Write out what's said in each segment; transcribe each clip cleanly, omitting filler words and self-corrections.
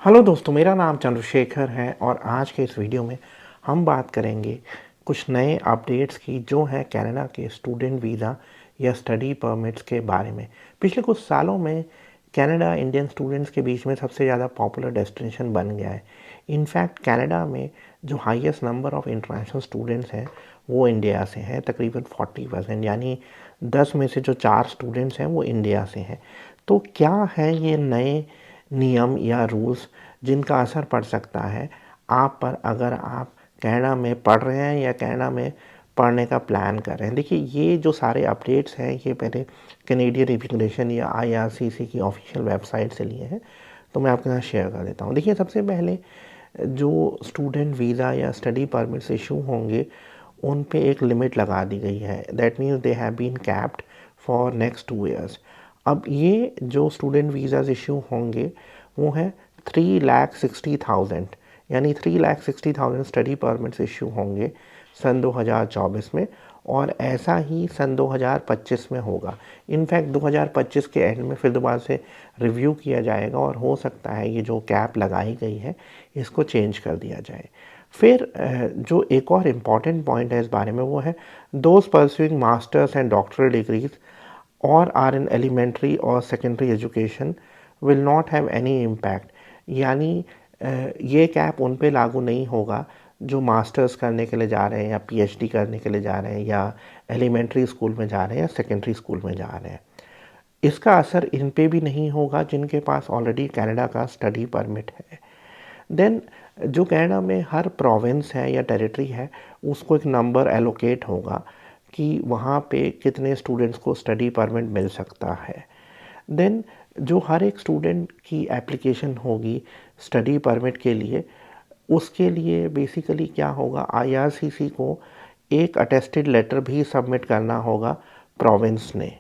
Hello दोस्तों, मेरा नाम चंद्रशेखर है और आज के इस वीडियो में हम बात करेंगे कुछ नए अपडेट्स की जो हैं कनाडा के स्टूडेंट वीज़ा या स्टडी परमिट्स के बारे में। पिछले कुछ सालों में कनाडा इंडियन स्टूडेंट्स के बीच में सबसे ज़्यादा पॉपुलर डेस्टिनेशन बन गया है। इनफैक्ट कनाडा में जो highest number of international students हैं वो इंडिया से हैं, तकरीबन 40%, यानी 10 में से जो 4 स्टूडेंट्स हैं वो इंडिया से हैं। तो क्या है ये नए नियम या रूल्स जिनका असर पड़ सकता है आप पर अगर आप कनाडा में पढ़ रहे हैं या कनाडा में पढ़ने का प्लान कर रहे हैं। देखिए, ये जो सारे अपडेट्स हैं ये मैंने कैनेडियन इमिग्रेशन या आईआरसीसी की ऑफिशियल वेबसाइट से लिए हैं, तो मैं आपके साथ शेयर कर देता हूँ। देखिए, सबसे पहले जो स्टूडेंट वीज़ा या स्टडी परमिट्स इशू होंगे उन पे एक लिमिट लगा दी गई है। That means they have been capped for next 2 years. अब ये जो स्टूडेंट वीज़ाज इशू होंगे वो हैं 3,60,000, यानी 3,60,000 स्टडी परमिट्स इशू होंगे सन 2024 में, और ऐसा ही सन 2025 में होगा। इनफैक्ट 2025 के एंड में फिर दोबारा से रिव्यू किया जाएगा और हो सकता है ये जो कैप लगाई गई है इसको चेंज कर दिया जाए। फिर जो एक और इम्पॉर्टेंट पॉइंट है इस बारे में वो है those pursuing masters and doctoral degrees और आर इन एलिमेंट्री और secondary education will not have any impact. यानी ये कैप उन पे लागू नहीं होगा जो मास्टर्स करने के लिए जा रहे हैं या पीएचडी करने के लिए जा रहे हैं या एलिमेंट्री स्कूल में जा रहे हैं या सेकेंडरी स्कूल में जा रहे हैं। इसका असर इन पे भी नहीं होगा जिनके पास ऑलरेडी कनाडा का स्टडी परमिट है। देन जो कनाडा में हर प्रोविंस है या टेरिटरी है उसको एक नंबर एलोकेट होगा कि वहाँ पे कितने स्टूडेंट्स को स्टडी परमिट मिल सकता है। देन जो हर एक स्टूडेंट की एप्लीकेशन होगी स्टडी परमिट के लिए, उसके लिए बेसिकली क्या होगा, आईआरसीसी को एक अटेस्टेड लेटर भी सबमिट करना होगा प्रोविंस ने।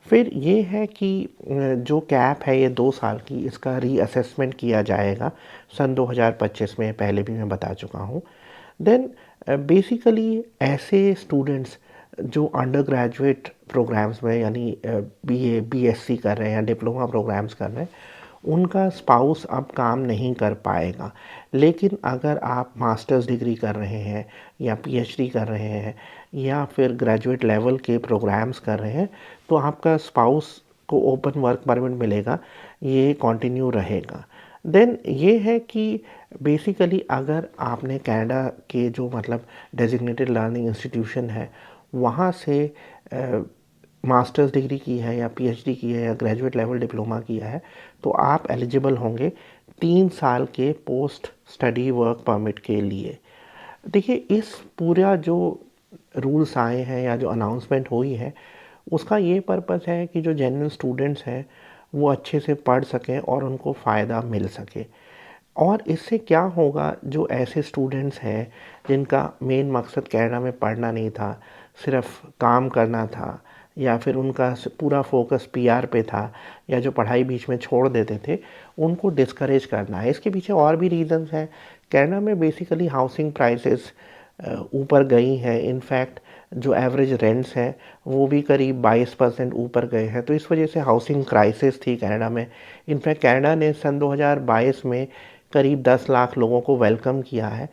फिर ये है कि जो कैप है ये 2 साल की, इसका रीअसेसमेंट किया जाएगा सन 2025 में, पहले भी मैं बता चुका हूँ। देन बेसिकली ऐसे स्टूडेंट्स जो अंडर ग्रेजुएट प्रोग्राम्स में यानी बीए बीएससी कर रहे हैं या डिप्लोमा प्रोग्राम्स कर रहे हैं उनका स्पाउस अब काम नहीं कर पाएगा। लेकिन अगर आप मास्टर्स डिग्री कर रहे हैं या पीएचडी कर रहे हैं या फिर ग्रेजुएट लेवल के प्रोग्राम्स कर रहे हैं तो आपका स्पाउस को ओपन वर्क परमिट मिलेगा, ये कंटिन्यू रहेगा। देन ये है कि बेसिकली अगर आपने कनाडा के जो मतलब डेजिग्नेटेड लर्निंग इंस्टीट्यूशन है वहाँ से मास्टर्स डिग्री की है या पीएचडी की है या ग्रेजुएट लेवल डिप्लोमा किया है तो आप एलिजिबल होंगे 3 साल के पोस्ट स्टडी वर्क परमिट के लिए। देखिए, इस पूरा जो रूल्स आए हैं या जो अनाउंसमेंट हुई है उसका ये पर्पस है कि जो जेन्युइन स्टूडेंट्स हैं वो अच्छे से पढ़ सकें और उनको फ़ायदा मिल सके। और इससे क्या होगा, जो ऐसे स्टूडेंट्स हैं जिनका मेन मकसद कनाडा में पढ़ना नहीं था, सिर्फ काम करना था, या फिर उनका पूरा फोकस पीआर पे था, या जो पढ़ाई बीच में छोड़ देते थे, उनको डिस्करेज करना है। इसके पीछे और भी रीज़न्स हैं। कनाडा में बेसिकली हाउसिंग प्राइसेस ऊपर गई हैं। इनफैक्ट जो एवरेज रेंट्स हैं वो भी करीब 22% ऊपर गए हैं, तो इस वजह से हाउसिंग क्राइसिस थी कनाडा में। इनफैक्ट कनाडा ने सन 2022 में करीब 10 लाख लोगों को वेलकम किया है।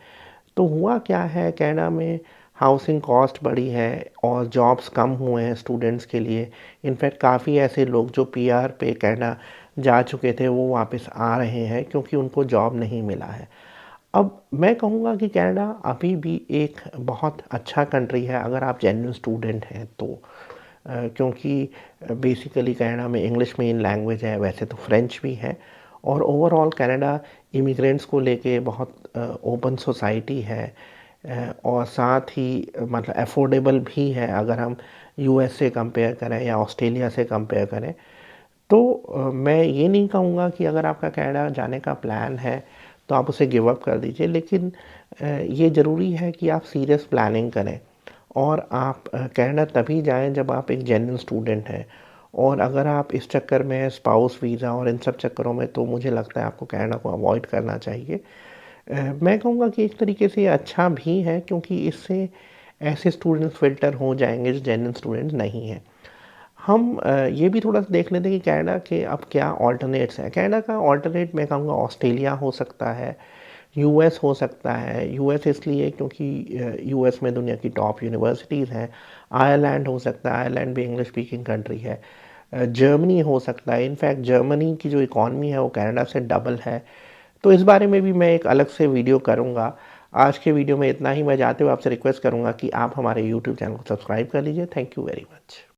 तो हुआ क्या है, कनाडा में हाउसिंग कॉस्ट बढ़ी है और जॉब्स कम हुए हैं स्टूडेंट्स के लिए। इनफैक्ट काफ़ी ऐसे लोग जो पीआर पे कनाडा जा चुके थे वो वापस आ रहे हैं क्योंकि उनको जॉब नहीं मिला है। अब मैं कहूँगा कि कनाडा अभी भी एक बहुत अच्छा कंट्री है अगर आप जेन्युइन स्टूडेंट हैं तो। क्योंकि बेसिकली कनाडा में इंग्लिश मेन लैंग्वेज है, वैसे तो फ्रेंच भी है, और ओवरऑल कनाडा इमिग्रेंट्स को लेके बहुत ओपन सोसाइटी है, और साथ ही मतलब अफोर्डेबल भी है अगर हम यूएस से कंपेयर करें या ऑस्ट्रेलिया से कंपेयर करें। तो मैं ये नहीं कहूँगा कि अगर आपका कनाडा जाने का प्लान है तो आप उसे गिव अप कर दीजिए, लेकिन ये ज़रूरी है कि आप सीरियस प्लानिंग करें और आप कनाडा तभी जाएं जब आप एक जेन्युइन स्टूडेंट हैं। और अगर आप इस चक्कर में स्पाउस वीज़ा और इन सब चक्करों में, तो मुझे लगता है आपको कनाडा को अवॉइड करना चाहिए। मैं कहूँगा कि एक तरीके से ये अच्छा भी है क्योंकि इससे ऐसे स्टूडेंट्स फ़िल्टर हो जाएंगे जो जेन्युइन स्टूडेंट्स नहीं हैं। हम ये भी थोड़ा-सा देख लेते हैं कि कनाडा के अब क्या अल्टरनेट्स हैं। कनाडा का अल्टरनेट मैं कहूँगा ऑस्ट्रेलिया हो सकता है, यूएस हो सकता है। यूएस इसलिए क्योंकि यूएस में दुनिया की टॉप यूनिवर्सिटीज़ हैं। आयरलैंड हो सकता है, आयरलैंड भी इंग्लिश स्पीकिंग कंट्री है। जर्मनी हो सकता है, इनफैक्ट जर्मनी की जो इकॉनमी है वो कनाडा से डबल है। तो इस बारे में भी मैं एक अलग से वीडियो करूँगा। आज के वीडियो में इतना ही। मैं जाते हुए आपसे रिक्वेस्ट करूँगा कि आप हमारे यूट्यूब चैनल को सब्सक्राइब कर लीजिए। Thank you very much.